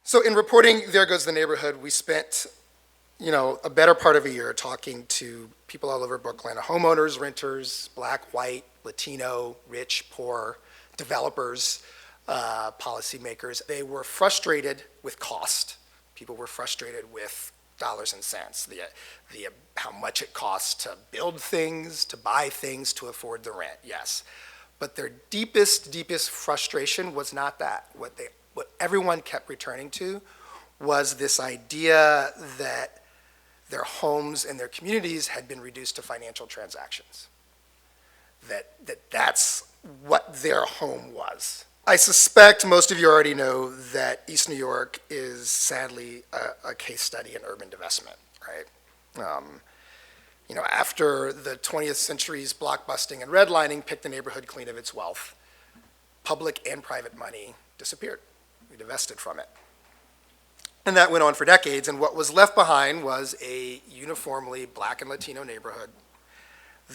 So in reporting There Goes the Neighborhood, we spent, a better part of a year talking to people all over Brooklyn, homeowners, renters, black, white, Latino, rich, poor, developers, policymakers. They were frustrated with cost. People were frustrated with dollars and cents, how much it costs to build things, to buy things, to afford the rent, yes. But their deepest frustration was not that. What everyone kept returning to was this idea that their homes and their communities had been reduced to financial transactions. That's what their home was. I suspect most of you already know that East New York is sadly a case study in urban divestment, right? After the 20th century's blockbusting and redlining picked the neighborhood clean of its wealth, public and private money disappeared. We divested from it. And that went on for decades, and what was left behind was a uniformly black and Latino neighborhood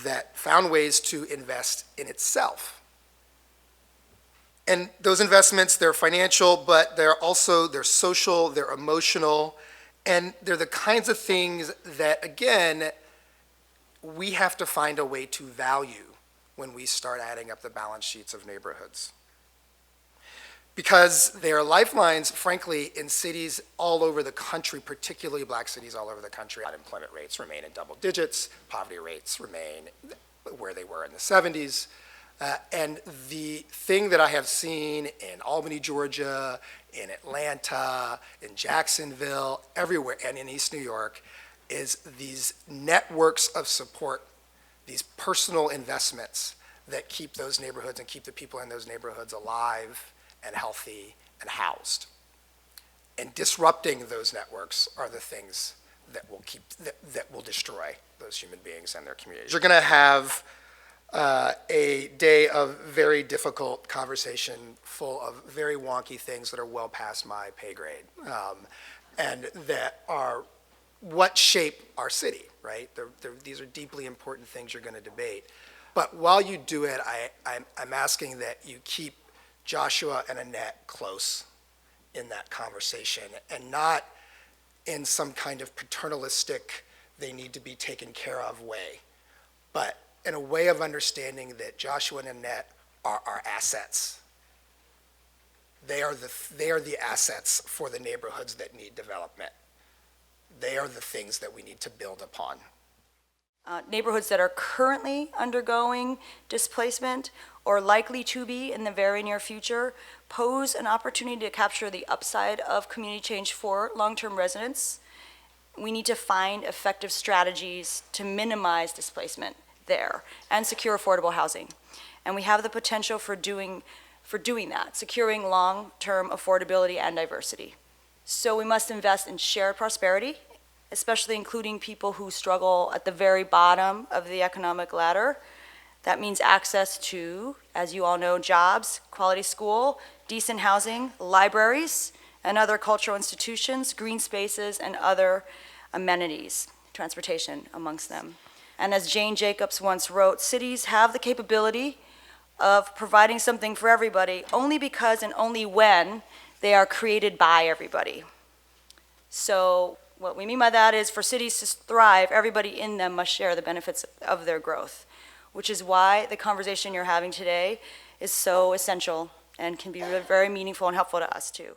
that found ways to invest in itself. And those investments, they're financial, but they're social, they're emotional, and they're the kinds of things that, again, we have to find a way to value when we start adding up the balance sheets of neighborhoods. Because they are lifelines, frankly, in cities all over the country, particularly black cities all over the country. Unemployment rates remain in double digits, poverty rates remain where they were in the 70s. And the thing that I have seen in Albany, Georgia, in Atlanta, in Jacksonville, everywhere, and in East New York, is these networks of support, these personal investments that keep those neighborhoods and keep the people in those neighborhoods alive and healthy and housed. And disrupting those networks are the things that will destroy those human beings and their communities. You're going to have a day of very difficult conversation full of very wonky things that are well past my pay grade, and that are what shape our city, right? These are deeply important things you're going to debate. But while you do it, I'm asking that you keep Joshua and Annette close in that conversation, and not in some kind of paternalistic, they need to be taken care of way, but in a way of understanding that Joshua and Annette are our assets. They are the assets for the neighborhoods that need development. They are the things that we need to build upon. Neighborhoods that are currently undergoing displacement or likely to be in the very near future pose an opportunity to capture the upside of community change for long-term residents. We need to find effective strategies to minimize displacement there and secure affordable housing. And we have the potential for doing that, securing long-term affordability and diversity. So we must invest in shared prosperity, especially including people who struggle at the very bottom of the economic ladder. That means access to, as you all know, jobs, quality school, decent housing, libraries, and other cultural institutions, green spaces, and other amenities, transportation amongst them. And as Jane Jacobs once wrote, cities have the capability of providing something for everybody only because and only when they are created by everybody. So what we mean by that is for cities to thrive, everybody in them must share the benefits of their growth, which is why the conversation you're having today is so essential and can be very meaningful and helpful to us too.